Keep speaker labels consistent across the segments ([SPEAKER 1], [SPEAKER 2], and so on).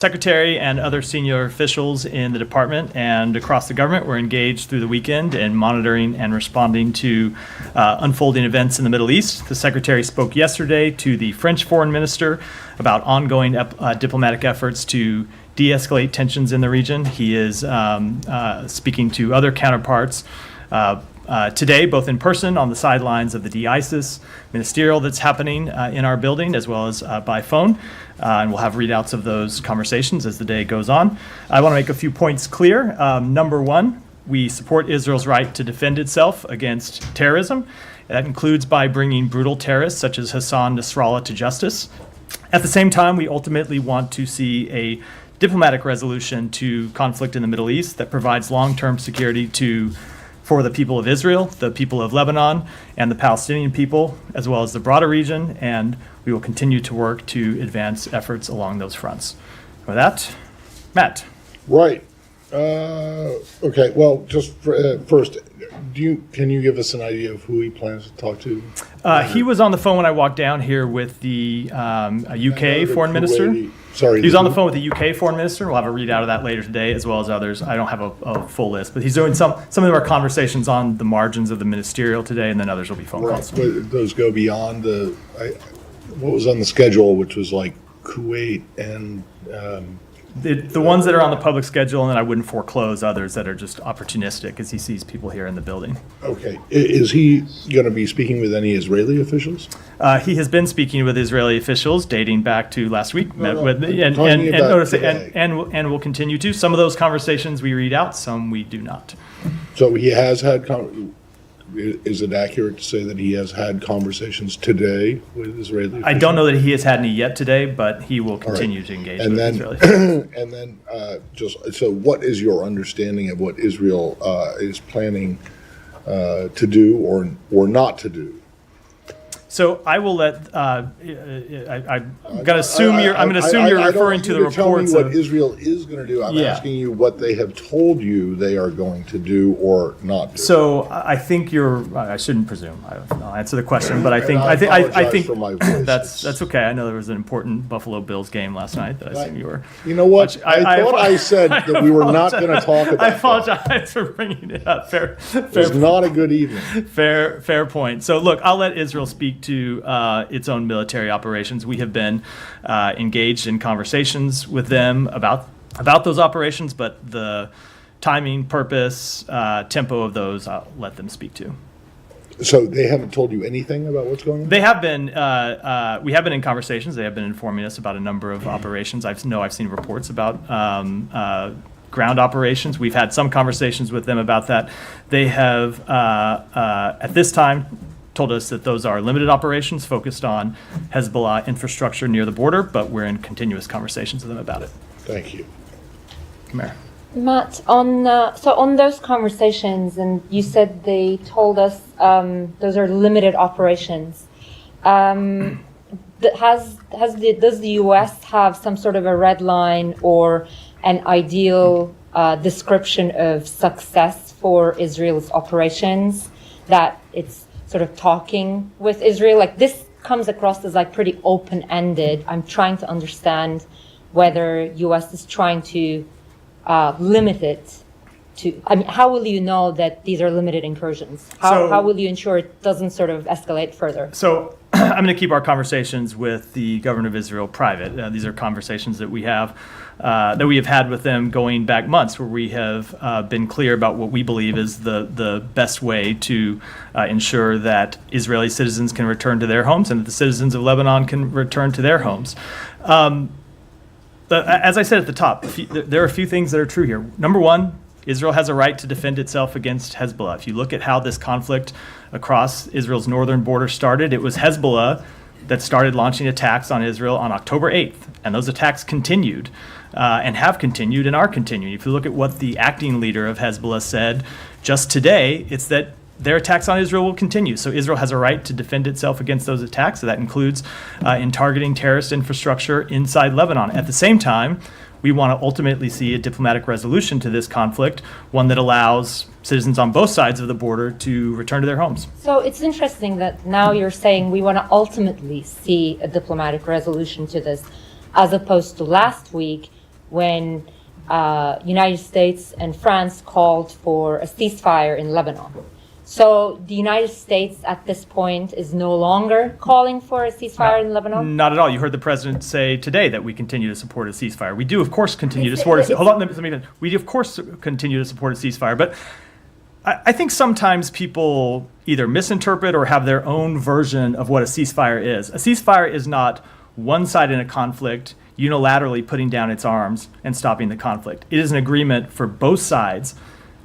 [SPEAKER 1] Secretary and other senior officials in the department and across the government were engaged through the weekend in monitoring and responding to unfolding events in the Middle East. The Secretary spoke yesterday to the French Foreign Minister about ongoing diplomatic efforts to de-escalate tensions in the region. He is speaking to other counterparts today, both in person on the sidelines of the de-ISIS ministerial that's happening in our building, as well as by phone. And we'll have readouts of those conversations as the day goes on. I want to make a few points clear. Number one, we support Israel's right to defend itself against terrorism. That includes by bringing brutal terrorists such as Hassan Nasrallah to justice. At the same time, we ultimately want to see a diplomatic resolution to conflict in the Middle East that provides long-term security for the people of Israel, the people of Lebanon, and the Palestinian people, as well as the broader region, and we will continue to work to advance efforts along those fronts. With that, Matt.
[SPEAKER 2] Right. Okay. Well, just first, can you give us an idea of who he plans to talk to?
[SPEAKER 1] He was on the phone when I walked down here with the UK foreign minister.
[SPEAKER 2] Sorry.
[SPEAKER 1] He was on the phone with the UK foreign minister. We'll have a readout of that later today, as well as others. I don't have a full list, but he's doing some of them are conversations on the margins of the ministerial today, and then others will be phone calls.
[SPEAKER 2] But those go beyond what was on the schedule, which was like Kuwait and.
[SPEAKER 1] The ones that are on the public schedule, and then I wouldn't foreclose others that are just opportunistic as he sees people here in the building.
[SPEAKER 2] Okay. Is he going to be speaking with any Israeli officials?
[SPEAKER 1] He has been speaking with Israeli officials dating back to last week, and will continue to. Some of those conversations we read out, some we do not.
[SPEAKER 2] So he has had. Is it accurate to say that he has had conversations today with Israeli officials?
[SPEAKER 1] I don't know that he has had any yet today, but he will continue to engage with Israeli officials.
[SPEAKER 2] And then, so what is your understanding of what Israel is planning to do or not to do?
[SPEAKER 1] So I will let. I'm going to assume you're referring to the reports.
[SPEAKER 2] Tell me what Israel is going to do. I'm asking you what they have told you they are going to do or not do.
[SPEAKER 1] So I think I shouldn't presume. I'll answer the question, but I think
[SPEAKER 2] for my voice.
[SPEAKER 1] That's okay. I know there was an important Buffalo Bills game last night that I assume you were.
[SPEAKER 2] You know what? I thought I said that we were not going to talk about.
[SPEAKER 1] I apologize for bringing it up. Fair.
[SPEAKER 2] It's not a good evening.
[SPEAKER 1] Fair point. So look, I'll let Israel speak to its own military operations. We have been engaged in conversations with them about those operations, but the timing, purpose, tempo of those, I'll let them speak to.
[SPEAKER 2] So they haven't told you anything about what's going on?
[SPEAKER 1] They have been. We have been in conversations. They have been informing us about a number of operations. I've seen reports about ground operations. We've had some conversations with them about that. They have, at this time, told us that those are limited operations focused on Hezbollah infrastructure near the border, but we're in continuous conversations with them about it.
[SPEAKER 2] Thank you.
[SPEAKER 1] Mayor.
[SPEAKER 3] Matt, on those conversations, and you said they told us those are limited operations. Does the U.S. have some sort of a red line or an ideal description of success for Israel's operations that it's sort of talking with Israel? Like, this comes across as like pretty open-ended. I'm trying to understand whether U.S. is trying to limit it to, I mean, how will you know that these are limited incursions? How will you ensure it doesn't sort of escalate further?
[SPEAKER 1] So I'm going to keep our conversations with the government of Israel private. These are conversations that we have had with them going back months, where we have been clear about what we believe is the best way to ensure that Israeli citizens can return to their homes and that the citizens of Lebanon can return to their homes. As I said at the top, there are a few things that are true here. Number one, Israel has a right to defend itself against Hezbollah. If you look at how this conflict across Israel's northern border started, it was Hezbollah that started launching attacks on Israel on October 8th, and those attacks continued and have continued and are continuing. If you look at what the acting leader of Hezbollah said just today, it's that their attacks on Israel will continue. So Israel has a right to defend itself against those attacks. So that includes in targeting terrorist infrastructure inside Lebanon. At the same time, we want to ultimately see a diplomatic resolution to this conflict, one that allows citizens on both sides of the border to return to their homes.
[SPEAKER 3] So it's interesting that now you're saying we want to ultimately see a diplomatic resolution to this, as opposed to last week when United States and France called for a ceasefire in Lebanon. So the United States at this point is no longer calling for a ceasefire in Lebanon?
[SPEAKER 1] Not at all. You heard the president say today that we continue to support a ceasefire. We do, of course, continue to support a ceasefire. Hold on, let me. We, of course, continue to support a ceasefire. But I think sometimes people either misinterpret or have their own version of what a ceasefire is. A ceasefire is not one side in a conflict unilaterally putting down its arms and stopping the conflict. It is an agreement for both sides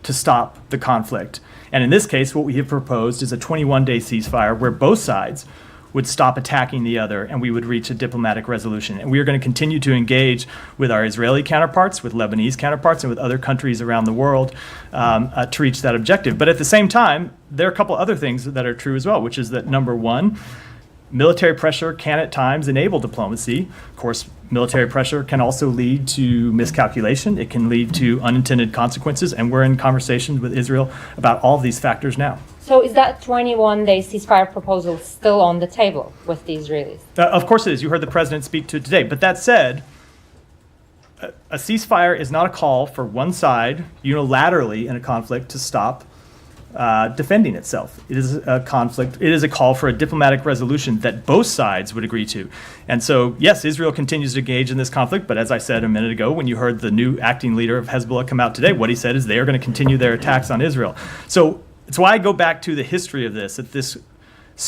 [SPEAKER 1] to stop the conflict. And in this case, what we have proposed is a 21-day ceasefire where both sides would stop attacking the other and we would reach a diplomatic resolution. And we are going to continue to engage with our Israeli counterparts, with Lebanese counterparts, and with other countries around the world to reach that objective. But at the same time, there are a couple other things that are true as well, which is that, number one, military pressure can at times enable diplomacy. Of course, military pressure can also lead to miscalculation. It can lead to unintended consequences, and we're in conversations with Israel about all of these factors now.
[SPEAKER 3] So is that 21-day ceasefire proposal still on the table with the Israelis?
[SPEAKER 1] Of course it is. You heard the president speak to it today. But that said, a ceasefire is not a call for one side unilaterally in a conflict to stop defending itself. It is a conflict. It is a call for a diplomatic resolution that both sides would agree to. And so, yes, Israel continues to engage in this conflict, but as I said a minute ago, when you heard the new acting leader of Hezbollah come out today, what he said is they are going to continue their attacks on Israel. So it's why I go back to the history of this, that this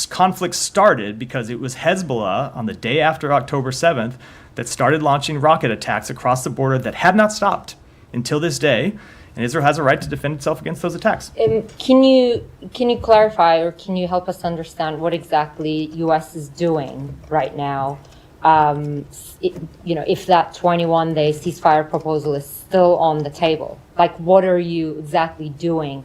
[SPEAKER 1] conflict started because it was Hezbollah on the day after October 7th that started launching rocket attacks across the border that had not stopped until this day. And Israel has a right to defend itself against those attacks.
[SPEAKER 3] Can you clarify, or can you help us understand what exactly U.S. is doing right now? If that 21-day ceasefire proposal is still on the table, like what are you exactly doing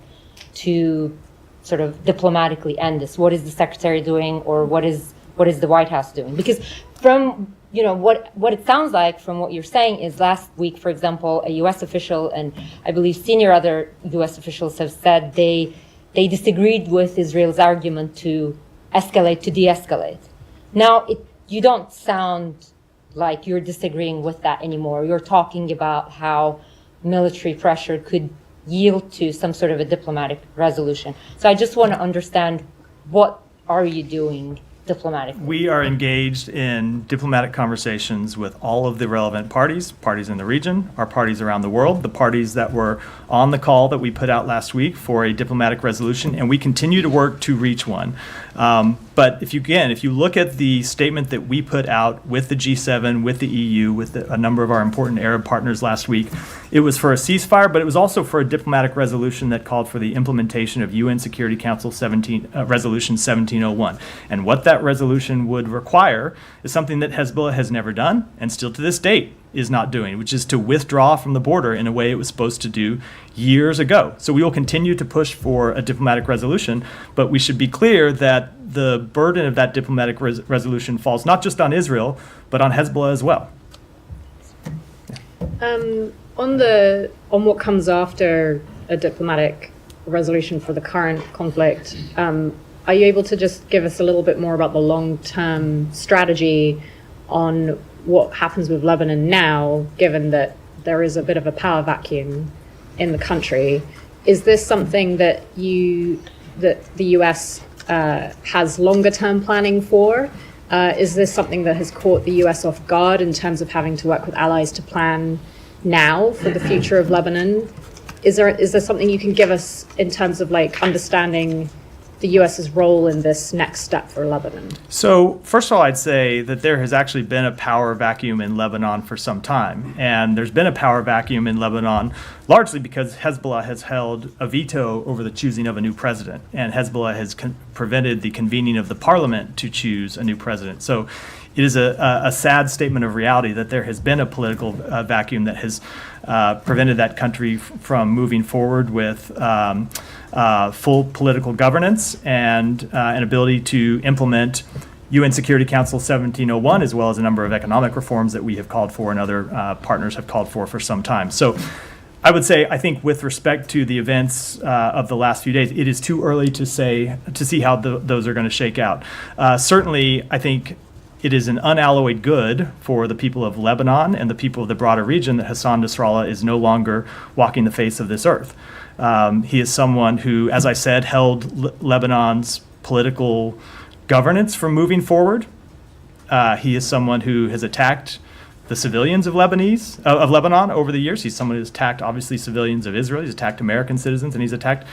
[SPEAKER 3] to sort of diplomatically end this? What is the secretary doing, or what is the White House doing? Because from what it sounds like from what you're saying is last week, for example, a U.S. official and I believe senior other U.S. officials have said they disagreed with Israel's argument to escalate to de-escalate. Now, you don't sound like you're disagreeing with that anymore. You're talking about how military pressure could yield to some sort of a diplomatic resolution. So I just want to understand, what are you doing diplomatically?
[SPEAKER 1] We are engaged in diplomatic conversations with all of the relevant parties in the region, our parties around the world, the parties that were on the call that we put out last week for a diplomatic resolution, and we continue to work to reach one. But if you look at the statement that we put out with the G7, with the EU, with a number of our important Arab partners last week, it was for a ceasefire, but it was also for a diplomatic resolution that called for the implementation of UN Security Council Resolution 1701. And what that resolution would require is something that Hezbollah has never done, and still to this date is not doing, which is to withdraw from the border in a way it was supposed to do years ago. So we will continue to push for a diplomatic resolution, but we should be clear that the burden of that diplomatic resolution falls not just on Israel, but on Hezbollah as well.
[SPEAKER 4] On what comes after a diplomatic resolution for the current conflict, are you able to just give us a little bit more about the long-term strategy on what happens with Lebanon now, given that there is a bit of a power vacuum in the country? Is this something that the US has longer-term planning for? Is this something that has caught the US off guard in terms of having to work with allies to plan now for the future of Lebanon? Is there something you can give us in terms of understanding the US's role in this next step for Lebanon?
[SPEAKER 1] So first of all, I'd say that there has actually been a power vacuum in Lebanon for some time. And there's been a power vacuum in Lebanon largely because Hezbollah has held a veto over the choosing of a new president. And Hezbollah has prevented the convening of the parliament to choose a new president. So it is a sad statement of reality that there has been a political vacuum that has prevented that country from moving forward with full political governance and an ability to implement UN Security Council 1701, as well as a number of economic reforms that we have called for and other partners have called for some time. So I would say, I think with respect to the events of the last few days, it is too early to see how those are going to shake out. Certainly, I think it is an unalloyed good for the people of Lebanon and the people of the broader region that Hassan Nasrallah is no longer walking the face of this earth. He is someone who, as I said, held Lebanon's political governance from moving forward. He is someone who has attacked the civilians of Lebanon over the years. He's someone who's attacked, obviously, civilians of Israel. He's attacked American citizens, and he's attacked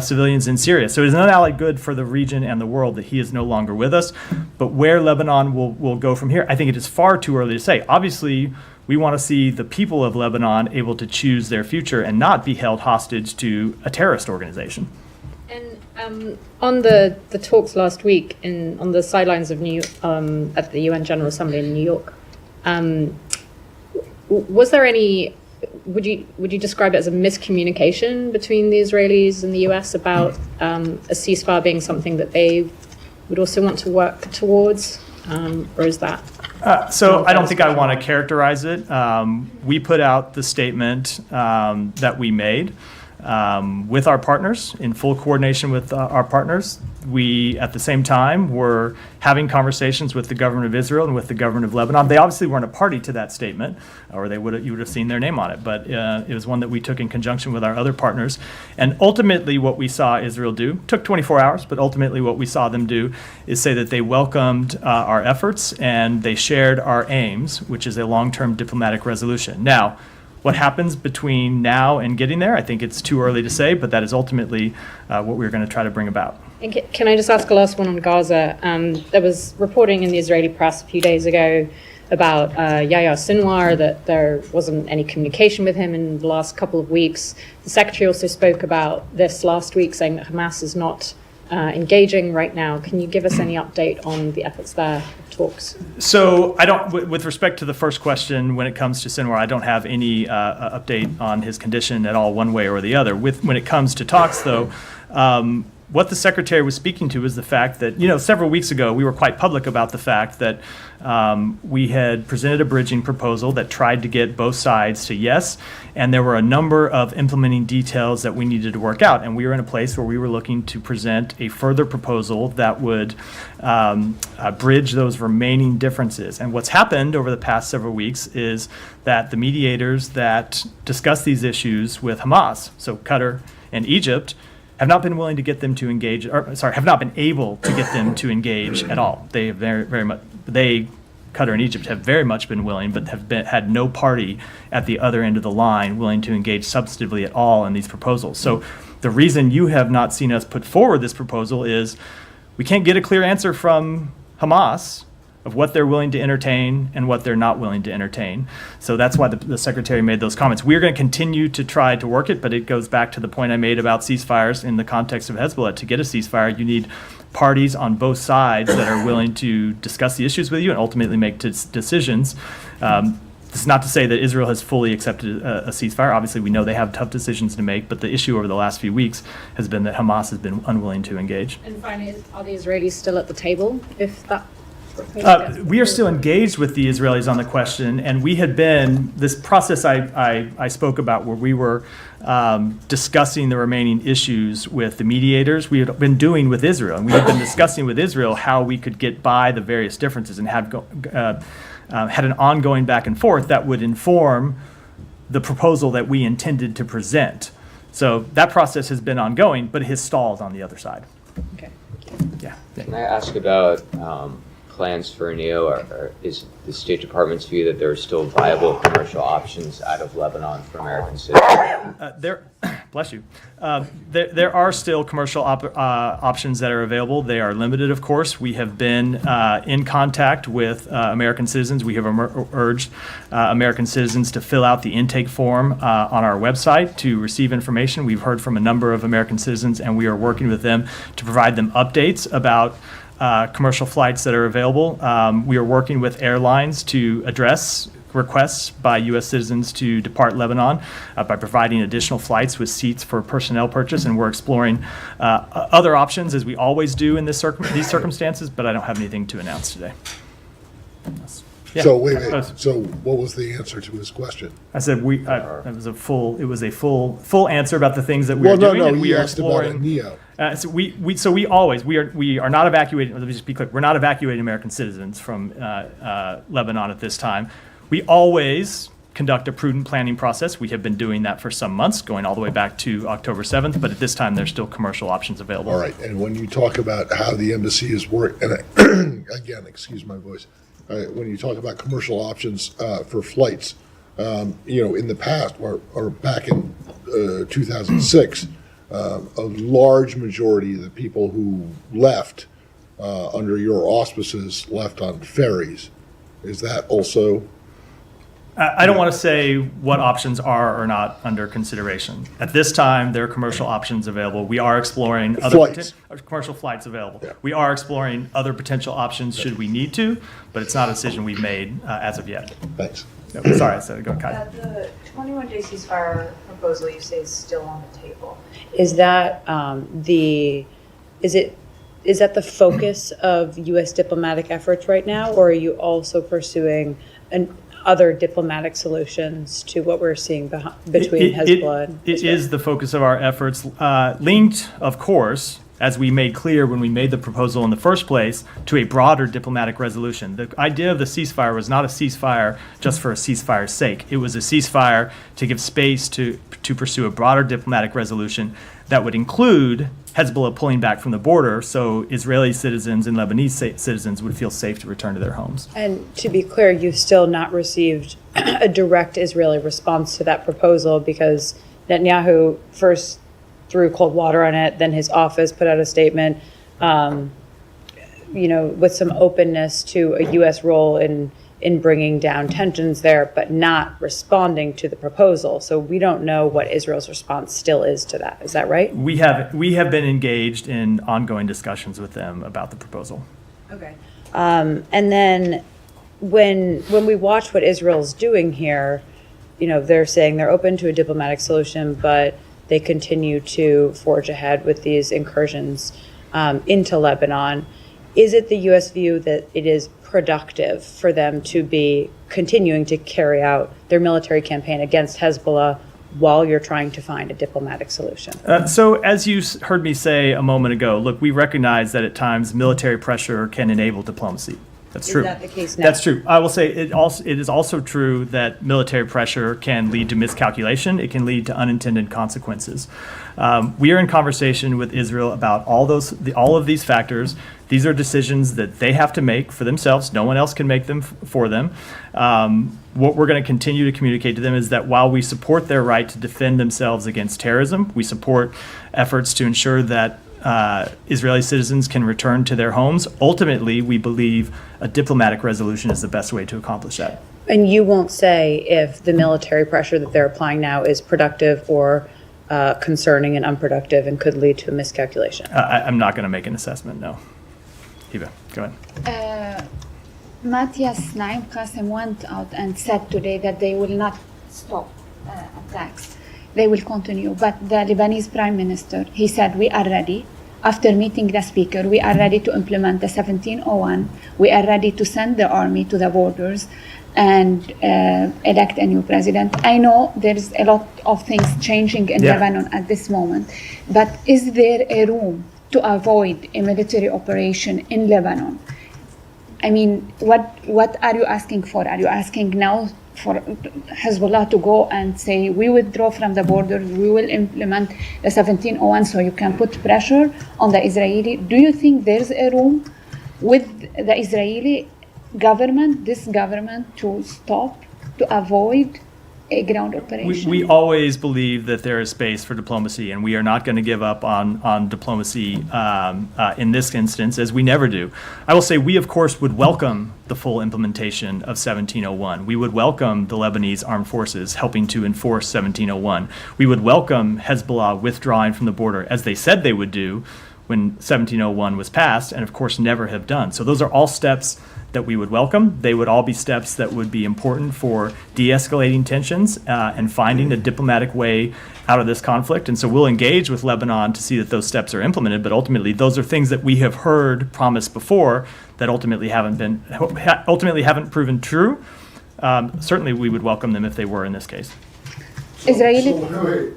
[SPEAKER 1] civilians in Syria. So it is an unallied good for the region and the world that he is no longer with us. But where Lebanon will go from here, I think it is far too early to say. Obviously, we want to see the people of Lebanon able to choose their future and not be held hostage to a terrorist organization.
[SPEAKER 4] And on the talks last week on the sidelines of at the UN General Assembly in New York, was there any? Would you describe it as a miscommunication between the Israelis and the US about a ceasefire being something that they would also want to work towards, or is that?
[SPEAKER 1] So I don't think I want to characterize it. We put out the statement that we made with our partners, in full coordination with our partners. We, at the same time, were having conversations with the government of Israel and with the government of Lebanon. They obviously weren't a party to that statement, or you would have seen their name on it. But it was one that we took in conjunction with our other partners. And ultimately, what we saw Israel do took 24 hours. But ultimately, what we saw them do is say that they welcomed our efforts and they shared our aims, which is a long-term diplomatic resolution. Now, what happens between now and getting there, I think it's too early to say, but that is ultimately what we're going to try to bring about.
[SPEAKER 4] And can I just ask a last one on Gaza? There was reporting in the Israeli press a few days ago about Yahya Sinwar, that there wasn't any communication with him in the last couple of weeks. The secretary also spoke about this last week, saying that Hamas is not engaging right now. Can you give us any update on the efforts there, talks?
[SPEAKER 1] So I don't, with respect to the first question, when it comes to Sinwar, I don't have any update on his condition at all, one way or the other. When it comes to talks, though, what the secretary was speaking to is the fact that, several weeks ago, we were quite public about the fact that we had presented a bridging proposal that tried to get both sides to yes, and there were a number of implementing details that we needed to work out. And we were in a place where we were looking to present a further proposal that would bridge those remaining differences. And what's happened over the past several weeks is that the mediators that discuss these issues with Hamas, so Qatar and Egypt, have not been willing to get them to engage, have not been able to get them to engage at all. They have Qatar and Egypt have very much been willing, but had no party at the other end of the line willing to engage substantively at all in these proposals. So the reason you have not seen us put forward this proposal is we can't get a clear answer from Hamas of what they're willing to entertain and what they're not willing to entertain. So that's why the secretary made those comments. We're going to continue to try to work it, but it goes back to the point I made about ceasefires in the context of Hezbollah. To get a ceasefire, you need parties on both sides that are willing to discuss the issues with you and ultimately make decisions. This is not to say that Israel has fully accepted a ceasefire. Obviously, we know they have tough decisions to make, but the issue over the last few weeks has been that Hamas has been unwilling to engage.
[SPEAKER 4] And finally, are the Israelis still at the table if that?
[SPEAKER 1] We are still engaged with the Israelis on the question, and we had been, this process I spoke about where we were discussing the remaining issues with the mediators, we had been doing with Israel. And we had been discussing with Israel how we could get by the various differences and had an ongoing back and forth that would inform the proposal that we intended to present. So that process has been ongoing, but it has stalled on the other side.
[SPEAKER 4] Okay.
[SPEAKER 1] Yeah.
[SPEAKER 5] Can I ask about plans for NEO? Is the State Department's view that there are still viable commercial options out of Lebanon for American citizens?
[SPEAKER 1] Bless you. There are still commercial options that are available. They are limited, of course. We have been in contact with American citizens. We have urged American citizens to fill out the intake form on our website to receive information. We've heard from a number of American citizens, and we are working with them to provide them updates about commercial flights that are available. We are working with airlines to address requests by U.S. citizens to depart Lebanon by providing additional flights with seats for personnel purchase, and we're exploring other options, as we always do in these circumstances, but I don't have anything to announce today. Yeah.
[SPEAKER 2] So wait, so what was the answer to his question?
[SPEAKER 1] I said it was a full answer about the things that we
[SPEAKER 2] Well,
[SPEAKER 1] are
[SPEAKER 2] no,
[SPEAKER 1] doing,
[SPEAKER 2] no,
[SPEAKER 1] and we
[SPEAKER 2] he
[SPEAKER 1] are
[SPEAKER 2] asked about a
[SPEAKER 1] exploring.
[SPEAKER 2] NEO.
[SPEAKER 1] We are not evacuating. Let me just be clear. We're not evacuating American citizens from Lebanon at this time. We always conduct a prudent planning process. We have been doing that for some months, going all the way back to October 7th. But at this time, there's still commercial options available.
[SPEAKER 2] All right, and when you talk about how the embassy is and again, excuse my voice, when you talk about commercial options for flights, in the past, or back in 2006, a large majority of the people who left under your auspices left on ferries. Is that also?
[SPEAKER 1] I don't want to say what options are or not under consideration. At this time, there are commercial options available. We are exploring other
[SPEAKER 2] Flights.
[SPEAKER 1] Commercial flights available.
[SPEAKER 2] Yeah.
[SPEAKER 1] We are exploring other potential options should we need to, but it's not a decision we've made as of yet.
[SPEAKER 2] Thanks.
[SPEAKER 1] No, sorry, I said go, Kai.
[SPEAKER 6] The 21-day ceasefire proposal you say is still on the table.
[SPEAKER 4] Is that is that the focus of U.S. diplomatic efforts right now, or are you also pursuing other diplomatic solutions to what we're seeing between Hezbollah and
[SPEAKER 1] It
[SPEAKER 4] Israel?
[SPEAKER 1] is the focus of our efforts, linked, of course, as we made clear when we made the proposal in the first place, to a broader diplomatic resolution. The idea of the ceasefire was not a ceasefire just for a ceasefire's sake. It was a ceasefire to give space to pursue a broader diplomatic resolution that would include Hezbollah pulling back from the border so Israeli citizens and Lebanese citizens would feel safe to return to their homes.
[SPEAKER 4] And to be clear, you've still not received a direct Israeli response to that proposal because Netanyahu first threw cold water on it, then his office put out a statement, with some openness to a U.S. role in bringing down tensions there, but not responding to the proposal. So we don't know what Israel's response still is to that. Is that right?
[SPEAKER 1] We have been engaged in ongoing discussions with them about the proposal.
[SPEAKER 4] Okay. And then when we watch what Israel's doing here, they're saying they're open to a diplomatic solution, but they continue to forge ahead with these incursions into Lebanon. Is it the U.S. view that it is productive for them to be continuing to carry out their military campaign against Hezbollah while you're trying to find a diplomatic solution?
[SPEAKER 1] So as you heard me say a moment ago, look, we recognize that at times military pressure can enable diplomacy. That's true.
[SPEAKER 4] Is that the case now?
[SPEAKER 1] That's true. I will say it is also true that military pressure can lead to miscalculation. It can lead to unintended consequences. We are in conversation with Israel about all of these factors. These are decisions that they have to make for themselves. No one else can make them for them. What we're going to continue to communicate to them is that while we support their right to defend themselves against terrorism, we support efforts to ensure that Israeli citizens can return to their homes. Ultimately, we believe a diplomatic resolution is the best way to accomplish that.
[SPEAKER 4] And you won't say if the military pressure that they're applying now is productive or concerning and unproductive and could lead to a miscalculation?
[SPEAKER 1] I'm not going to make an assessment, no. Eva, go ahead.
[SPEAKER 7] Matthias Naim Qassem went out and said today that they will not stop attacks. They will continue. But the Lebanese Prime Minister, he said, we are ready. After meeting the speaker, we are ready to implement the 1701. We are ready to send the army to the borders and elect a new president. I know there is a lot of things changing in Lebanon at this moment, but is there a room to avoid a military operation in Lebanon? I mean, what are you asking for? Are you asking now for Hezbollah to go and say, we withdraw from the border, we will implement the 1701 so you can put pressure on the Israeli? Do you think there's a room with the Israeli government, this government, to stop, to avoid a ground operation?
[SPEAKER 1] We always believe that there is space for diplomacy, and we are not going to give up on diplomacy in this instance, as we never do. I will say we, of course, would welcome the full implementation of 1701. We would welcome the Lebanese armed forces helping to enforce 1701. We would welcome Hezbollah withdrawing from the border, as they said they would do when 1701 was passed, and of course never have done. So those are all steps that we would welcome. They would all be steps that would be important for de-escalating tensions and finding a diplomatic way out of this conflict. And so we'll engage with Lebanon to see that those steps are implemented, but ultimately those are things that we have heard promised before that ultimately haven't proven true, certainly we would welcome them if they were in this case.
[SPEAKER 7] Israeli.
[SPEAKER 2] So,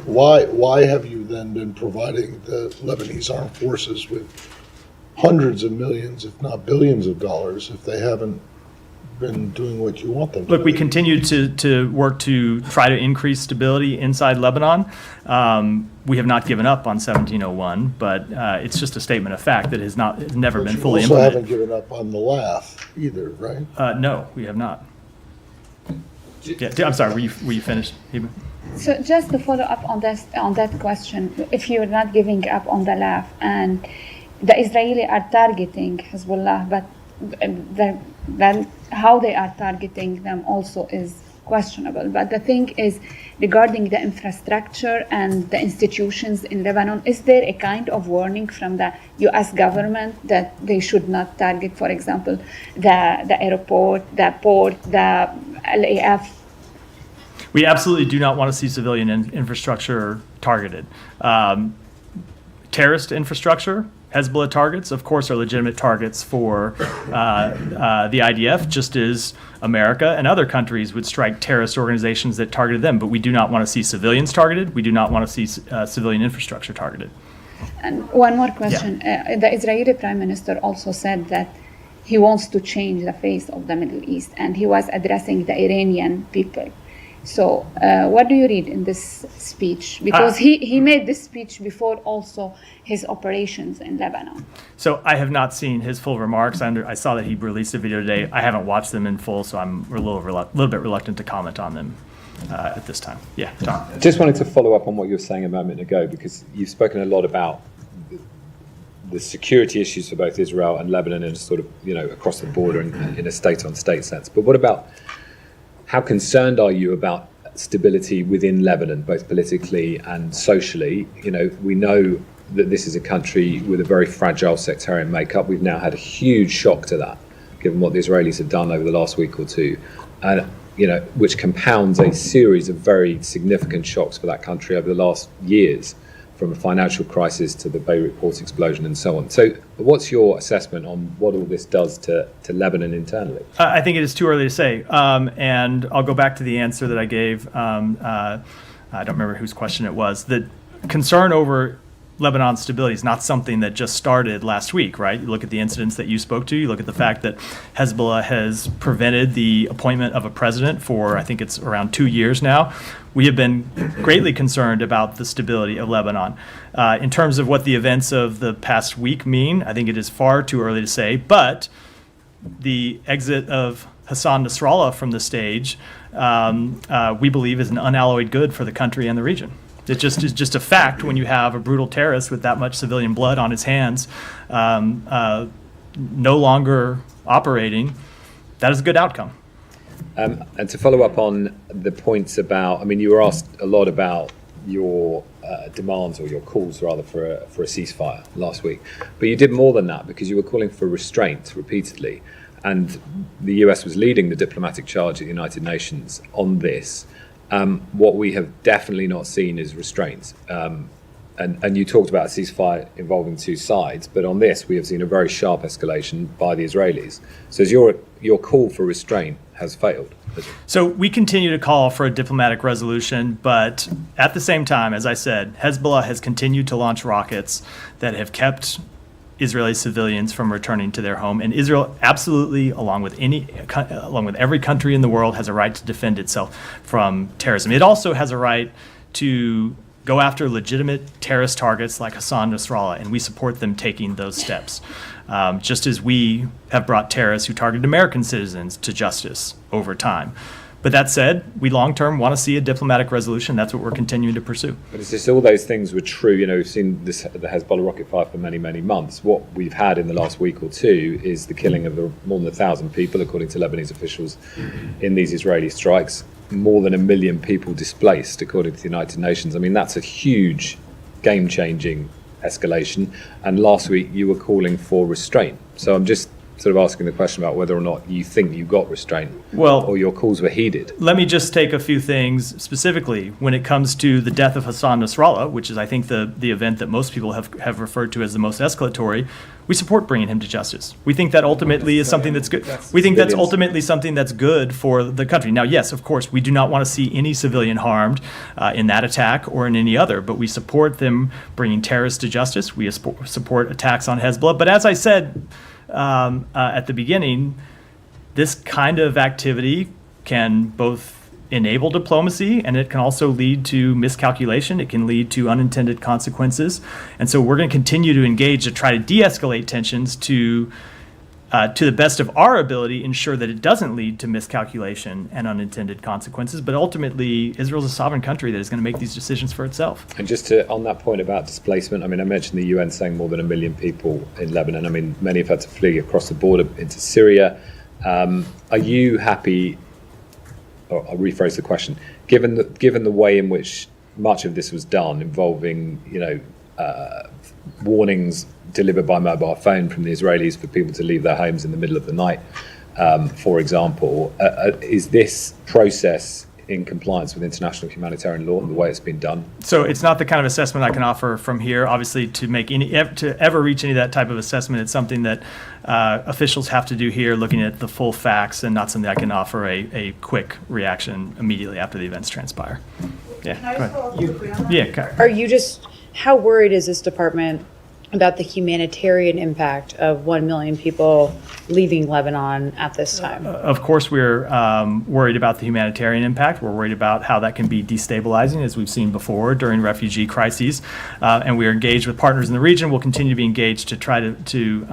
[SPEAKER 2] why have you then been providing the Lebanese armed forces with hundreds of millions, if not billions of dollars, if they haven't been doing what you want them to?
[SPEAKER 1] Look, we continue to work to try to increase stability inside Lebanon. We have not given up on 1701, but it's just a statement of fact that has never been fully
[SPEAKER 2] You also
[SPEAKER 1] implemented.
[SPEAKER 2] haven't given up on the laugh either, right?
[SPEAKER 1] No, we have not. Yeah, I'm sorry. Were you finished, Heba?
[SPEAKER 7] So just to follow up on that question, if you're not giving up on the laugh, and the Israeli are targeting Hezbollah, but how they are targeting them also is questionable. But the thing is, regarding the infrastructure and the institutions in Lebanon, is there a kind of warning from the U.S. government that they should not target, for example, the airport, the port, the LAF?
[SPEAKER 1] We absolutely do not want to see civilian infrastructure targeted. Terrorist infrastructure, Hezbollah targets, of course, are legitimate targets for the IDF, just as America and other countries would strike terrorist organizations that targeted them. But we do not want to see civilians targeted. We do not want to see civilian infrastructure targeted.
[SPEAKER 7] And one more question. The Israeli Prime Minister also said that he wants to change the face of the Middle East, and he was addressing the Iranian people. So what do you read in this speech? Because he made this speech before also his operations in Lebanon.
[SPEAKER 1] So I have not seen his full remarks. I saw that he released a video today. I haven't watched them in full, so I'm a little bit reluctant to comment on them at this time. Yeah, Tom.
[SPEAKER 8] Just wanted to follow up on what you were saying a moment ago, because you've spoken a lot about the security issues for both Israel and Lebanon and sort of, across the border in a state-on-state sense. But what about, how concerned are you about stability within Lebanon, both politically and socially? We know that this is a country with a very fragile sectarian makeup. We've now had a huge shock to that, given what the Israelis have done over the last week or two, and which compounds a series of very significant shocks for that country over the last years, from a financial crisis to the Beirut port explosion and so on. So what's your assessment on what all this does to Lebanon internally?
[SPEAKER 1] I think it is too early to say. And I'll go back to the answer that I gave. I don't remember whose question it was. The concern over Lebanon's stability is not something that just started last week, right? You look at the incidents that you spoke to. You look at the fact that Hezbollah has prevented the appointment of a president for, I think it's around 2 years now. We have been greatly concerned about the stability of Lebanon. In terms of what the events of the past week mean, I think it is far too early to say, but the exit of Hassan Nasrallah from the stage, we believe is an unalloyed good for the country and the region. It just is just a fact when you have a brutal terrorist with that much civilian blood on his hands no longer operating. That is a good outcome.
[SPEAKER 8] And to follow up on the points about, you were asked a lot about your demands, or your calls rather, for a ceasefire last week. But you did more than that, because you were calling for restraint repeatedly. And the US was leading the diplomatic charge at the United Nations on this. What we have definitely not seen is restraint. And you talked about a ceasefire involving two sides, but on this we have seen a very sharp escalation by the Israelis. So as your call for restraint has failed.
[SPEAKER 1] So we continue to call for a diplomatic resolution, but at the same time, as I said, Hezbollah has continued to launch rockets that have kept Israeli civilians from returning to their home, and Israel absolutely, along with every country in the world, has a right to defend itself from terrorism. It also has a right to go after legitimate terrorist targets like Hassan Nasrallah, and we support them taking those steps. Just as we have brought terrorists who targeted American citizens to justice over time. But that said, we long-term want to see a diplomatic resolution. That's what we're continuing to pursue.
[SPEAKER 8] But it's just all those things were true. We've seen the Hezbollah rocket fire for many, many months. What we've had in the last week or two is the killing of more than 1,000 people, according to Lebanese officials, in these Israeli strikes. More than 1 million people displaced, according to the United Nations. That's a huge, game-changing escalation. And last week you were calling for restraint. So I'm just sort of asking the question about whether or not you think you got restraint,
[SPEAKER 1] Well,
[SPEAKER 8] or your calls were heeded.
[SPEAKER 1] let me just take a few things specifically when it comes to the death of Hassan Nasrallah, which is, I think, the event that most people have referred to as the most escalatory. We support bringing him to justice. We think that ultimately is something that's good. We think that's ultimately something that's good for the country. Now, yes, of course, we do not want to see any civilian harmed in that attack or in any other, but we support them bringing terrorists to justice. We support attacks on Hezbollah. But as I said at the beginning, this kind of activity can both enable diplomacy, and it can also lead to miscalculation. It can lead to unintended consequences. And so we're going to continue to engage to try to de-escalate tensions to the best of our ability, ensure that it doesn't lead to miscalculation and unintended consequences. But ultimately, Israel's a sovereign country that is going to make these decisions for itself.
[SPEAKER 8] And just on that point about displacement, I mean, I mentioned the UN saying more than 1 million people in Lebanon. I mean, many have had to flee across the border into Syria. Are you happy? Or I'll rephrase the question. Given the way in which much of this was done, involving warnings delivered by mobile phone from the Israelis for people to leave their homes in the middle of the night, for example, is this process in compliance with international humanitarian law and the way it's been done?
[SPEAKER 1] So it's not the kind of assessment I can offer from here. Obviously, to ever reach any of that type of assessment, it's something that officials have to do here, looking at the full facts, and not something I can offer a quick reaction immediately after the events transpire. Yeah.
[SPEAKER 6] Can I
[SPEAKER 1] go
[SPEAKER 6] just
[SPEAKER 1] ahead.
[SPEAKER 6] follow up quickly on that?
[SPEAKER 1] Yeah. Go ahead.
[SPEAKER 4] Are you just, how worried is this department about the humanitarian impact of 1 million people leaving Lebanon at this time?
[SPEAKER 1] Of course, we're worried about the humanitarian impact. We're worried about how that can be destabilizing, as we've seen before during refugee crises. And we are engaged with partners in the region. We'll continue to be engaged to try to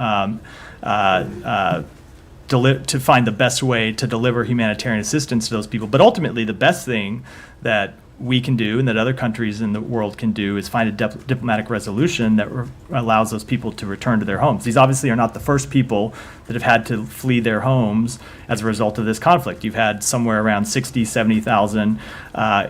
[SPEAKER 1] find the best way to deliver humanitarian assistance to those people. But ultimately, the best thing that we can do and that other countries in the world can do is find a diplomatic resolution that allows those people to return to their homes. These obviously are not the first people that have had to flee their homes as a result of this conflict. You've had somewhere around 60, 70,000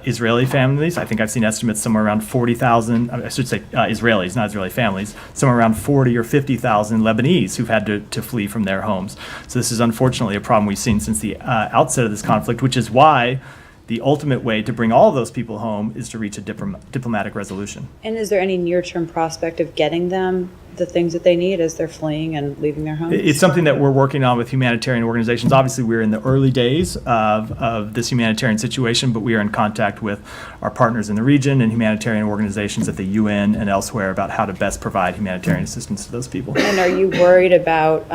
[SPEAKER 1] Israeli families. I think I've seen estimates somewhere around 40,000, I should say Israelis, not Israeli families, somewhere around 40 or 50,000 Lebanese who've had to flee from their homes. So this is unfortunately a problem we've seen since the outset of this conflict, which is why the ultimate way to bring all of those people home is to reach a diplomatic resolution.
[SPEAKER 4] And is there any near-term prospect of getting them the things that they need as they're fleeing and leaving their homes?
[SPEAKER 1] It's something that we're working on with humanitarian organizations. Obviously, we're in the early days of this humanitarian situation, but we are in contact with our partners in the region and humanitarian organizations at the UN and elsewhere about how to best provide humanitarian assistance to those people.
[SPEAKER 4] And are you worried about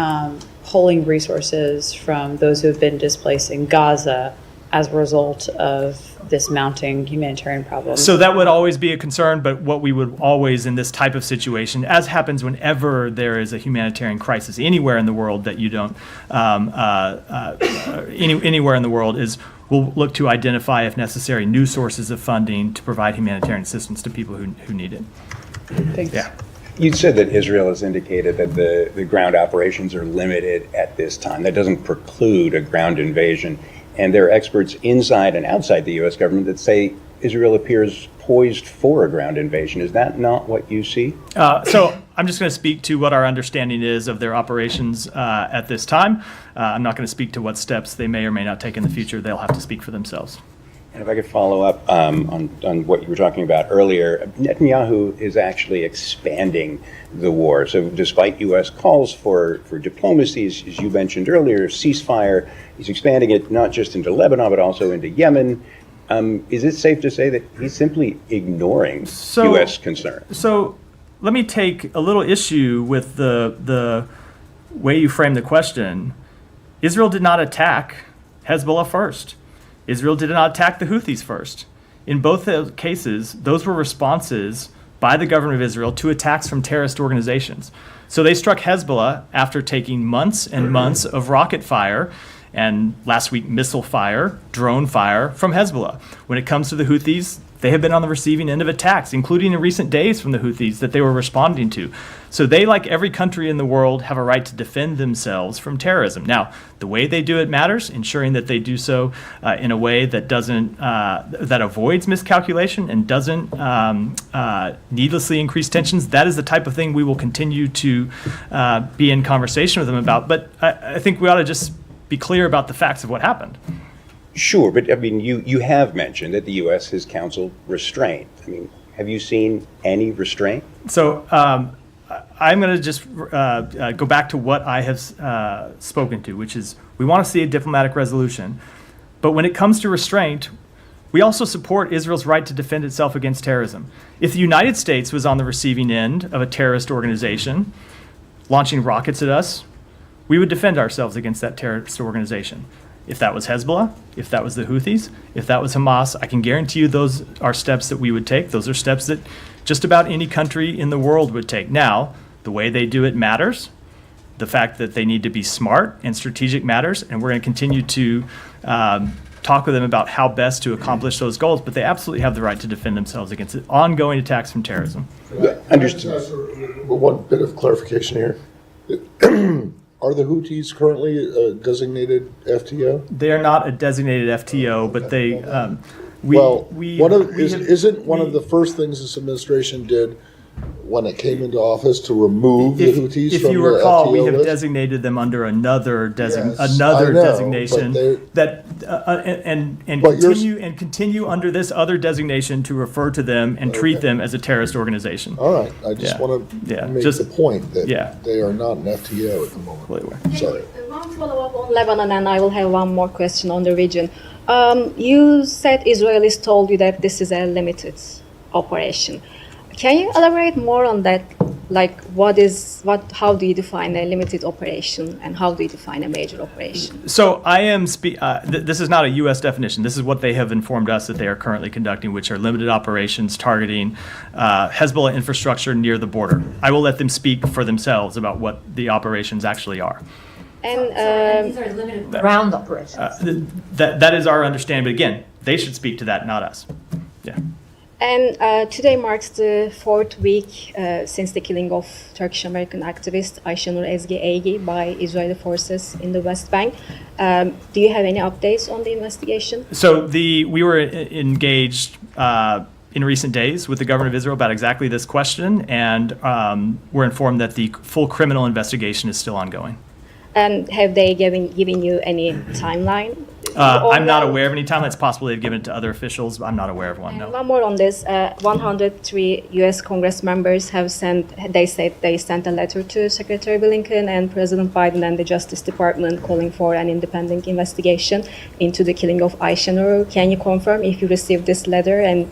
[SPEAKER 4] pulling resources from those who have been displaced in Gaza as a result of this mounting humanitarian problem?
[SPEAKER 1] So that would always be a concern, but what we would always in this type of situation, as happens whenever there is a humanitarian crisis anywhere in the world that you don't, anywhere in the world, is we'll look to identify, if necessary, new sources of funding to provide humanitarian assistance to people who need it.
[SPEAKER 4] Thanks.
[SPEAKER 1] Yeah.
[SPEAKER 9] You said that Israel has indicated that the ground operations are limited at this time. That doesn't preclude a ground invasion. And there are experts inside and outside the U.S. government that say Israel appears poised for a ground invasion. Is that not what you see?
[SPEAKER 1] So I'm just going to speak to what our understanding is of their operations at this time. I'm not going to speak to what steps they may or may not take in the future. They'll have to speak for themselves.
[SPEAKER 9] And if I could follow up on what you were talking about earlier, Netanyahu is actually expanding the war. So despite U.S. calls for diplomacy, as you mentioned earlier, ceasefire, he's expanding it not just into Lebanon, but also into Yemen. Is it safe to say that he's simply ignoring U.S. concerns?
[SPEAKER 1] So let me take a little issue with the way you frame the question. Israel did not attack Hezbollah first. Israel did not attack the Houthis first. In both cases, those were responses by the government of Israel to attacks from terrorist organizations. So they struck Hezbollah after taking months and months of rocket fire and last week missile fire, drone fire from Hezbollah. When it comes to the Houthis, they have been on the receiving end of attacks, including in recent days from the Houthis that they were responding to. So they, like every country in the world, have a right to defend themselves from terrorism. Now, the way they do it matters, ensuring that they do so in a way that doesn't that avoids miscalculation and doesn't needlessly increase tensions. That is the type of thing we will continue to be in conversation with them about. But I think we ought to just be clear about the facts of what happened.
[SPEAKER 9] Sure, but I mean, you have mentioned that the U.S. has counseled restraint. I mean, have you seen any restraint?
[SPEAKER 1] So I'm going to just go back to what I have spoken to, which is we want to see a diplomatic resolution. But when it comes to restraint, we also support Israel's right to defend itself against terrorism. If the United States was on the receiving end of a terrorist organization launching rockets at us, we would defend ourselves against that terrorist organization. If that was Hezbollah, if that was the Houthis, if that was Hamas, I can guarantee you those are steps that we would take. Those are steps that just about any country in the world would take. Now, the way they do it matters. The fact that they need to be smart and strategic matters, and we're going to continue to talk with them about how best to accomplish those goals, but they absolutely have the right to defend themselves against ongoing attacks from terrorism.
[SPEAKER 2] Understood. One bit of clarification here. Are the Houthis currently a designated FTO?
[SPEAKER 1] They are not a designated FTO, but they.
[SPEAKER 2] Isn't one of the first things this administration did when it came into office to remove the Houthis from the FTO list?
[SPEAKER 1] If you recall, we have designated them under another designation continue under this other designation to refer to them and treat them as a terrorist organization.
[SPEAKER 2] All right, I just want to make the point that they are not an FTO at the moment. Sorry.
[SPEAKER 10] One follow-up on Lebanon, and I will have one more question on the region. You said Israelis told you that this is a limited operation. Can you elaborate more on that? Like, how do you define a limited operation, and how do you define a major operation?
[SPEAKER 1] So I am. This is not a U.S. definition. This is what they have informed us that they are currently conducting, which are limited operations targeting Hezbollah infrastructure near the border. I will let them speak for themselves about what the operations actually are.
[SPEAKER 3] And these are limited ground operations.
[SPEAKER 1] That is our understanding. But again, they should speak to that, not us. Yeah.
[SPEAKER 10] And today marks the 4th week since the killing of Turkish-American activist Ayşenur Ezgi Egi by Israeli forces in the West Bank. Do you have any updates on the investigation?
[SPEAKER 1] So we were engaged in recent days with the government of Israel about exactly this question, and we're informed that the full criminal investigation is still ongoing.
[SPEAKER 10] And have they given you any timeline?
[SPEAKER 1] I'm not aware of any timeline. It's possible they've given it to other officials. I'm not aware of one, no.
[SPEAKER 10] One more on this. 103 U.S. Congress members have sent a letter to Secretary Blinken and President Biden and the Justice Department calling for an independent investigation into the killing of Ayşenur. Can you confirm if you received this letter, and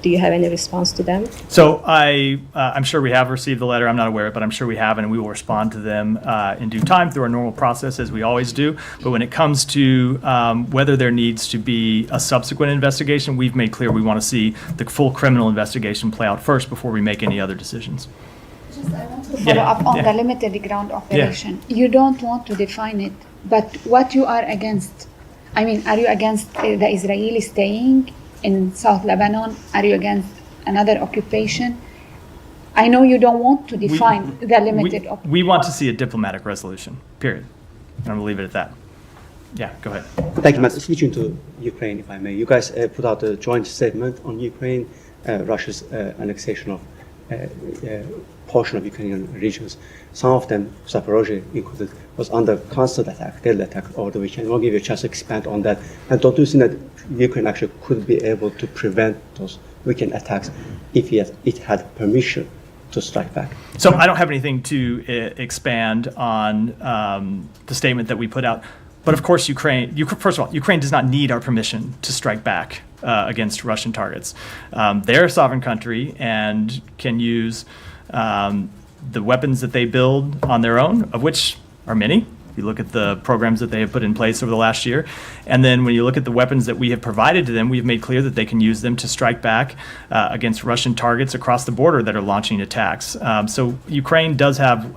[SPEAKER 10] do you have any response to them?
[SPEAKER 1] So I'm sure we have received the letter. I'm not aware of it, but I'm sure we have, and we will respond to them in due time through our normal process, as we always do. But when it comes to whether there needs to be a subsequent investigation, we've made clear we want to see the full criminal investigation play out first before we make any other decisions.
[SPEAKER 7] I want to follow up on the limited ground operation. You don't want to define it, but what you are against? I mean, are you against the Israelis staying in South Lebanon? Are you against another occupation? I know you don't want to define the limited operation.
[SPEAKER 1] We want to see a diplomatic resolution, period. I'm going to leave it at that. Yeah, go ahead.
[SPEAKER 11] Thank you, Matt. Switching to Ukraine, if I may. You guys put out a joint statement on Ukraine, Russia's annexation of portion of Ukrainian regions. Some of them, Zaporozhye included, was under constant attack, daily attack over the weekend. I'll give you a chance to expand on that. And don't you think that Ukraine actually could be able to prevent those weekend attacks if it had permission to strike back?
[SPEAKER 1] So I don't have anything to expand on the statement that we put out. But of course, first of all, Ukraine does not need our permission to strike back against Russian targets. They're a sovereign country and can use the weapons that they build on their own, of which are many. If you look at the programs that they have put in place over the last year. And then when you look at the weapons that we have provided to them, we've made clear that they can use them to strike back against Russian targets across the border that are launching attacks. So Ukraine does have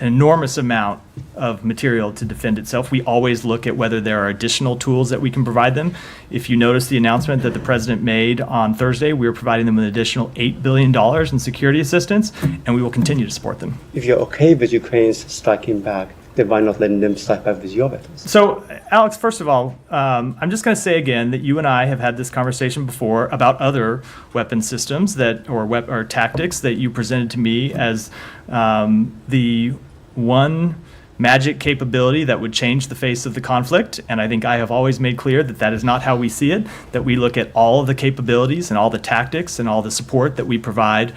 [SPEAKER 1] an enormous amount of material to defend itself. We always look at whether there are additional tools that we can provide them. If you notice the announcement that the president made on Thursday, we are providing them an additional $8 billion in security assistance, and we will continue to support them.
[SPEAKER 11] If you're okay with Ukrainians striking back, then why not letting them strike back with your weapons?
[SPEAKER 1] So, Alex, first of all, I'm just going to say again that you and I have had this conversation before about other weapon systems that, or tactics that you presented to me as the one magic capability that would change the face of the conflict. And I think I have always made clear that that is not how we see it, that we look at all of the capabilities and all the tactics and all the support that we provide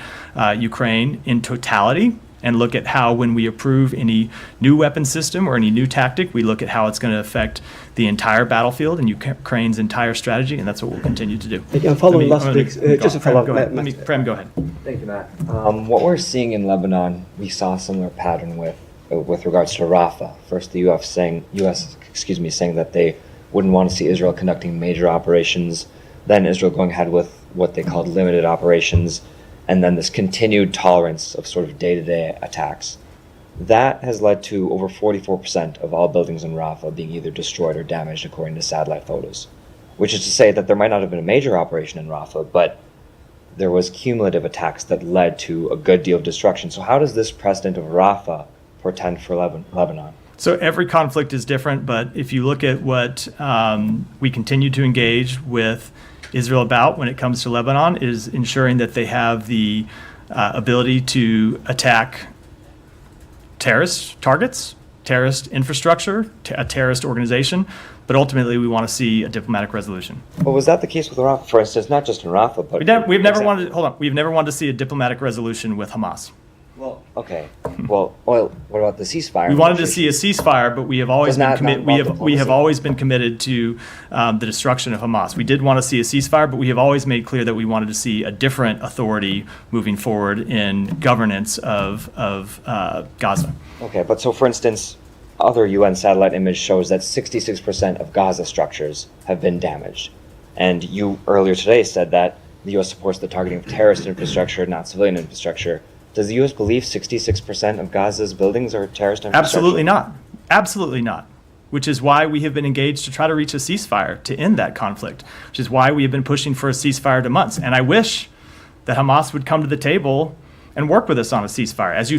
[SPEAKER 1] Ukraine in totality, and look at how, when we approve any new weapon system or any new tactic, we look at how it's going to affect the entire battlefield and Ukraine's entire strategy, and that's what we'll continue to do.
[SPEAKER 11] Again, following last week, just a follow-up.
[SPEAKER 1] Prem, go ahead.
[SPEAKER 12] Thank you, Matt. What we're seeing in Lebanon, we saw a similar pattern with regards to Rafah. First, the U.S. saying that they wouldn't want to see Israel conducting major operations. Then Israel going ahead with what they called limited operations, and then this continued tolerance of sort of day-to-day attacks. That has led to over 44% of all buildings in Rafah being either destroyed or damaged, according to satellite photos. Which is to say that there might not have been a major operation in Rafah, but there was cumulative attacks that led to a good deal of destruction. So how does this precedent of Rafah portend for Lebanon?
[SPEAKER 1] So every conflict is different, but if you look at what we continue to engage with Israel about when it comes to Lebanon, is ensuring that they have the ability to attack terrorist targets, terrorist infrastructure, a terrorist organization, but ultimately we want to see a diplomatic resolution.
[SPEAKER 12] But was that the case with Rafah, for instance, not just in Rafah, but...
[SPEAKER 1] We've never wanted to see a diplomatic resolution with Hamas.
[SPEAKER 12] Well, okay. Well, what about the ceasefire?
[SPEAKER 1] We wanted to see a ceasefire, but we have always been committed to the destruction of Hamas. We did want to see a ceasefire, but we have always made clear that we wanted to see a different authority moving forward in governance of Gaza.
[SPEAKER 12] Okay, but so for instance, other UN satellite image shows that 66% of Gaza structures have been damaged. And you earlier today said that the U.S. supports the targeting of terrorist infrastructure, not civilian infrastructure. Does the U.S. believe 66% of Gaza's buildings are terrorist infrastructure?
[SPEAKER 1] Absolutely not. Absolutely not. Which is why we have been engaged to try to reach a ceasefire to end that conflict, which is why we have been pushing for a ceasefire to months. And I wish that Hamas would come to the table and work with us on a ceasefire. As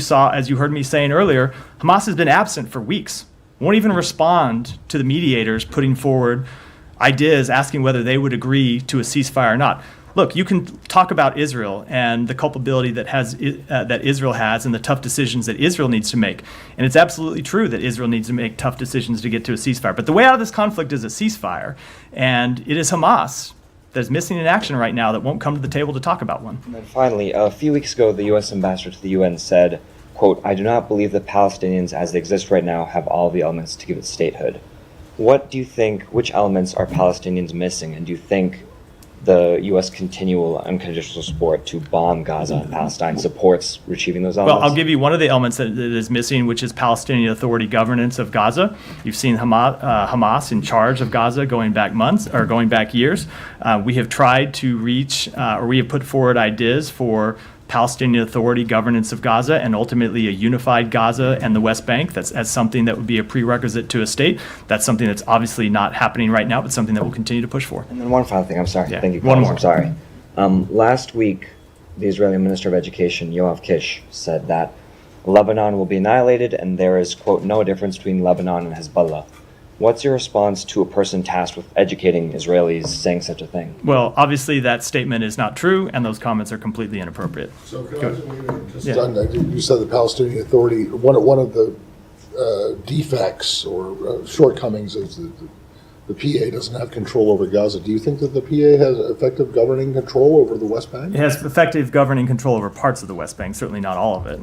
[SPEAKER 1] you heard me saying earlier, Hamas has been absent for weeks. Won't even respond to the mediators putting forward ideas asking whether they would agree to a ceasefire or not. Look, you can talk about Israel and the culpability that Israel has and the tough decisions that Israel needs to make. And it's absolutely true that Israel needs to make tough decisions to get to a ceasefire. But the way out of this conflict is a ceasefire. And it is Hamas that is missing in action right now that won't come to the table to talk about one.
[SPEAKER 12] And then finally, a few weeks ago, the U.S. ambassador to the UN said, quote, "I do not believe the Palestinians as they exist right now have all the elements to give it statehood." What do you think, which elements are Palestinians missing? And do you think the U.S. continual unconditional support to bomb Gaza and Palestine supports retrieving those elements?
[SPEAKER 1] Well, I'll give you one of the elements that is missing, which is Palestinian Authority governance of Gaza. You've seen Hamas in charge of Gaza going back months or going back years. We have tried to reach, or we have put forward ideas for Palestinian Authority governance of Gaza and ultimately a unified Gaza and the West Bank. That's something that would be a prerequisite to a state. That's something that's obviously not happening right now, but something that we'll continue to push for.
[SPEAKER 12] And then one final thing, I'm sorry.
[SPEAKER 1] Yeah.
[SPEAKER 12] Thank you.
[SPEAKER 1] One more.
[SPEAKER 12] I'm sorry. Last week, the Israeli Minister of Education, Yoav Kish, said that Lebanon will be annihilated and there is, quote, no difference between Lebanon and Hezbollah. What's your response to a person tasked with educating Israelis saying such a thing?
[SPEAKER 1] Well, obviously that statement is not true, and those comments are completely inappropriate.
[SPEAKER 2] So you said the Palestinian Authority, one of the defects or shortcomings is the PA doesn't have control over Gaza. Do you think that the PA has effective governing control over the West Bank?
[SPEAKER 1] It has effective governing control over parts of the West Bank, certainly not all of it.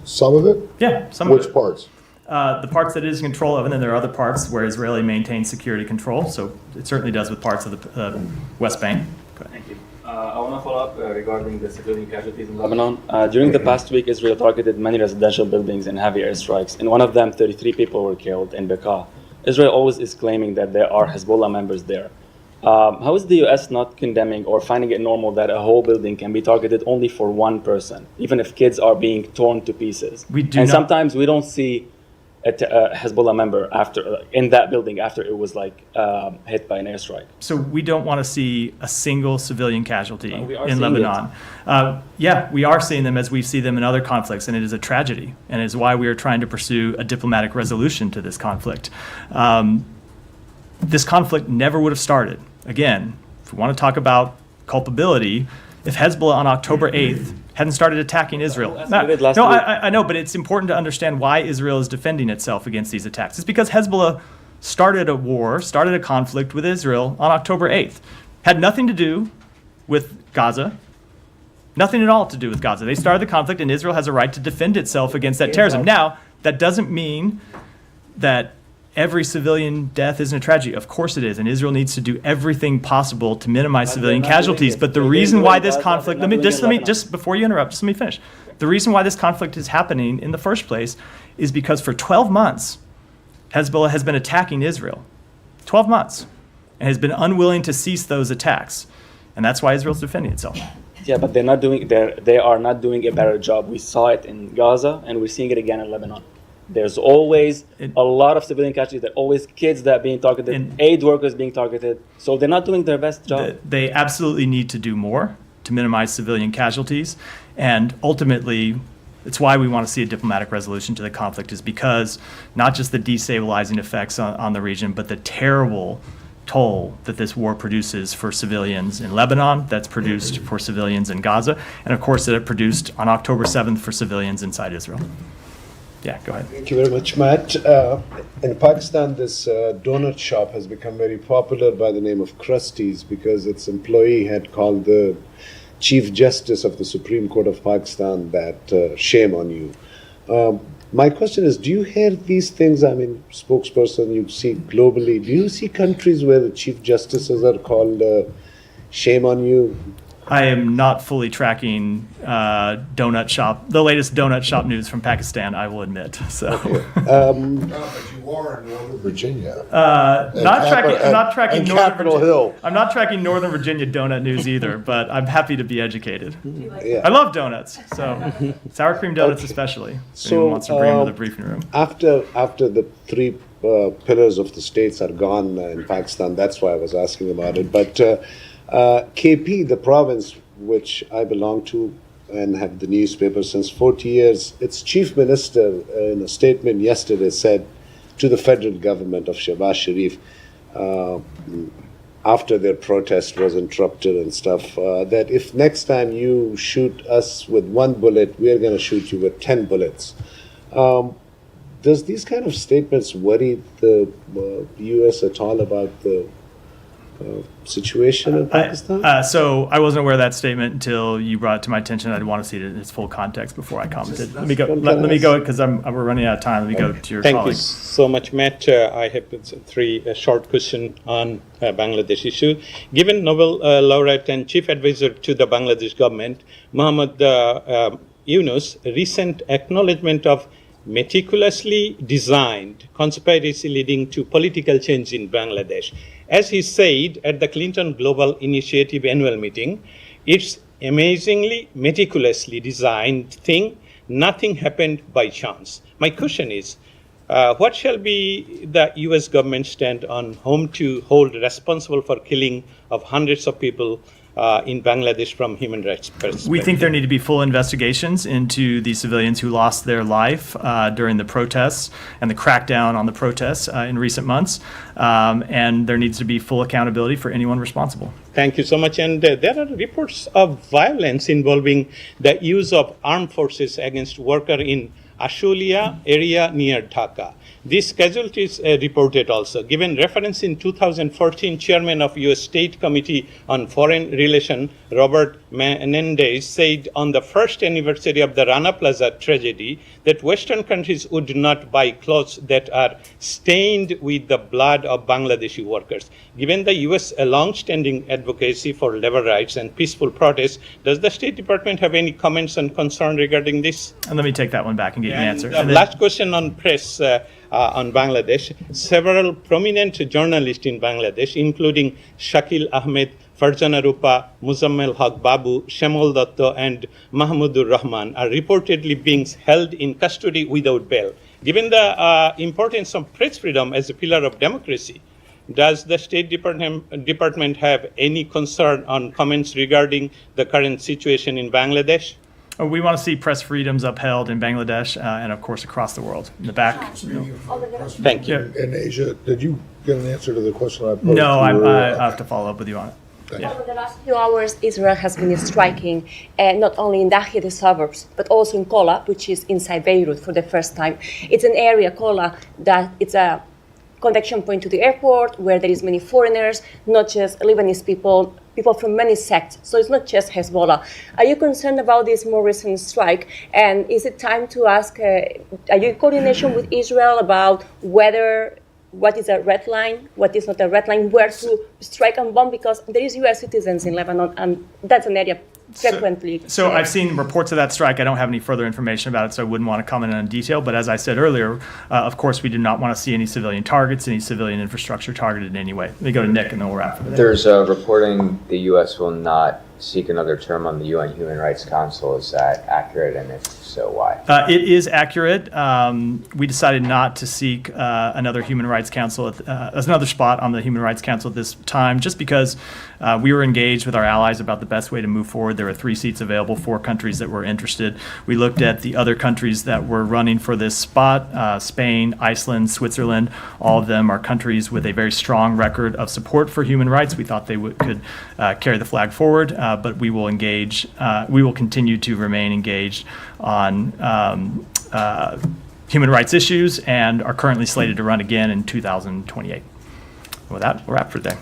[SPEAKER 2] Some of it?
[SPEAKER 1] Yeah, some of it.
[SPEAKER 2] Which parts?
[SPEAKER 1] The parts that it is in control of, and then there are other parts where Israeli maintains security control. So it certainly does with parts of the West Bank.
[SPEAKER 13] Thank you. I want to follow up regarding the civilian casualties in Lebanon. During the past week, Israel targeted many residential buildings in heavy airstrikes. In one of them, 33 people were killed in Bekaa. Israel always is claiming that there are Hezbollah members there. How is the U.S. not condemning or finding it normal that a whole building can be targeted only for one person, even if kids are being torn to pieces?
[SPEAKER 1] We do
[SPEAKER 13] and
[SPEAKER 1] not-
[SPEAKER 13] sometimes we don't see a Hezbollah member after in that building after it was hit by an airstrike.
[SPEAKER 1] So we don't want to see a single civilian casualty
[SPEAKER 13] We are
[SPEAKER 1] in
[SPEAKER 13] seeing
[SPEAKER 1] Lebanon. Yeah, we are seeing them as we see them in other conflicts, and it is a tragedy, and it is why we are trying to pursue a diplomatic resolution to this conflict. This conflict never would have started. Again, if we want to talk about culpability, if Hezbollah on October 8th hadn't started attacking Israel. I know, but it's important to understand why Israel is defending itself against these attacks. It's because Hezbollah started a war, started a conflict with Israel on October 8th. Had nothing to do with Gaza. Nothing at all to do with Gaza. They started the conflict, and Israel has a right to defend itself against that terrorism. Now, that doesn't mean that every civilian death isn't a tragedy. Of course it is, and Israel needs to do everything possible to minimize civilian casualties. But the reason why this conflict, just before you interrupt, just let me finish. The reason why this conflict is happening in the first place is because for 12 months, Hezbollah has been attacking Israel. 12 months, and has been unwilling to cease those attacks. And that's why Israel's defending itself.
[SPEAKER 13] Yeah, but they are not doing a better job. We saw it in Gaza, and we're seeing it again in Lebanon. There's always a lot of civilian casualties. There are always kids that are being targeted, aid workers being targeted. So they're not doing their best job.
[SPEAKER 1] They absolutely need to do more to minimize civilian casualties. And ultimately, it's why we want to see a diplomatic resolution to the conflict, is because not just the destabilizing effects on the region, but the terrible toll that this war produces for civilians in Lebanon, that's produced for civilians in Gaza, and of course that it produced on October 7th for civilians inside Israel. Yeah, go ahead.
[SPEAKER 14] Thank you very much, Matt. In Pakistan, this donut shop has become very popular by the name of Krusty's because its employee had called the Chief Justice of the Supreme Court of Pakistan that shame on you. My question is, do you hear these things? I mean, spokesperson, you see globally, do you see countries where the Chief Justices are called shame on you?
[SPEAKER 1] I am not fully tracking the latest donut shop news from Pakistan, I will admit. So,
[SPEAKER 2] but you are in Northern Virginia.
[SPEAKER 1] I'm not tracking
[SPEAKER 2] Capitol Hill.
[SPEAKER 1] I'm not tracking Northern Virginia donut news either, but I'm happy to be educated.
[SPEAKER 14] Yeah.
[SPEAKER 1] I love donuts, so sour cream donuts especially. If anyone wants to bring them to the briefing room.
[SPEAKER 14] After the three pillars of the states are gone in Pakistan, that's why I was asking about it. But KP, the province which I belong to and have the newspaper since 40 years, its chief minister in a statement yesterday said to the federal government of Shehbaz Sharif, after their protest was interrupted and stuff, that if next time you shoot us with one bullet, we are going to shoot you with 10 bullets. Does these kind of statements worry the U.S. at all about the situation in Pakistan?
[SPEAKER 1] So I wasn't aware of that statement until you brought it to my attention. I'd want to see it in its full context before I commented. Let me go because we're running out of time. Let me go to your
[SPEAKER 15] Thank
[SPEAKER 1] colleague.
[SPEAKER 15] you so much, Matt. I have three short questions on Bangladesh issue. Given Nobel laureate and chief advisor to the Bangladesh government, Muhammad Yunus' recent acknowledgement of meticulously designed conspiracy leading to political change in Bangladesh. As he said at the Clinton Global Initiative annual meeting, it's amazingly meticulously designed thing. Nothing happened by chance. My question is, what shall be the U.S. government stand on whom to hold responsible for killing of hundreds of people in Bangladesh from human rights perspective?
[SPEAKER 1] We think there need to be full investigations into the civilians who lost their life during the protests and the crackdown on the protests in recent months. And there needs to be full accountability for anyone responsible.
[SPEAKER 15] Thank you so much. And there are reports of violence involving the use of armed forces against workers in Ashulia area near Dhaka. These casualties reported also. Given reference in 2014, Chairman of U.S. State Committee on Foreign Relations, Robert Menendez, said on the first anniversary of the Rana Plaza tragedy that Western countries would not buy clothes that are stained with the blood of Bangladeshi workers. Given the U.S. long-standing advocacy for labor rights and peaceful protests, does the State Department have any comments and concern regarding this?
[SPEAKER 1] And let me take that one back and get can answer.
[SPEAKER 15] The
[SPEAKER 1] And then-
[SPEAKER 15] last question on press on Bangladesh. Several prominent journalists in Bangladesh, including Shakil Ahmed, Farjana Rupa, Muzammil Haq Babu, Shemal Datta, and Mahmudur Rahman, are reportedly being held in custody without bail. Given the importance of press freedom as a pillar of democracy, does the State Department have any concern on comments regarding the current situation in Bangladesh?
[SPEAKER 1] We want to see press freedoms upheld in Bangladesh and, of course, across the world. In the back.
[SPEAKER 15] Thank you.
[SPEAKER 2] In Asia, did you get an answer to the question I posed?
[SPEAKER 1] No,
[SPEAKER 2] to you?
[SPEAKER 1] I have to follow up with you on it.
[SPEAKER 16] Over the last few hours, Israel has been striking not only in Dahi, the suburbs, but also in Kola, which is inside Beirut for the first time. It's an area, Kola, that it's a connection point to the airport where there is many foreigners, not just Lebanese people, people from many sects. So it's not just Hezbollah. Are you concerned about this more recent strike? And is it time to ask, are you in coordination with Israel about what is a red line, what is not a red line, where to strike and bomb? Because there is U.S. citizens in Lebanon, and that's an area frequently.
[SPEAKER 1] So I've seen reports of that strike. I don't have any further information about it, so I wouldn't want to comment in detail. But as I said earlier, of course, we do not want to see any civilian targets, any civilian infrastructure targeted in any way. Let me go to Nick, and then we'll wrap for the day.
[SPEAKER 5] There's reporting the U.S. will not seek another term on the UN Human Rights Council. Is that accurate? And if so, why?
[SPEAKER 1] It is accurate. We decided not to seek another Human Rights Council, as another spot on the Human Rights Council at this time, just because we were engaged with our allies about the best way to move forward. There were 3 seats available, 4 countries that were interested. We looked at the other countries that were running for this spot, Spain, Iceland, Switzerland. All of them are countries with a very strong record of support for human rights. We thought they could carry the flag forward, but we will engage, we will continue to remain engaged on human rights issues and are currently slated to run again in 2028. With that, we'll wrap for the day.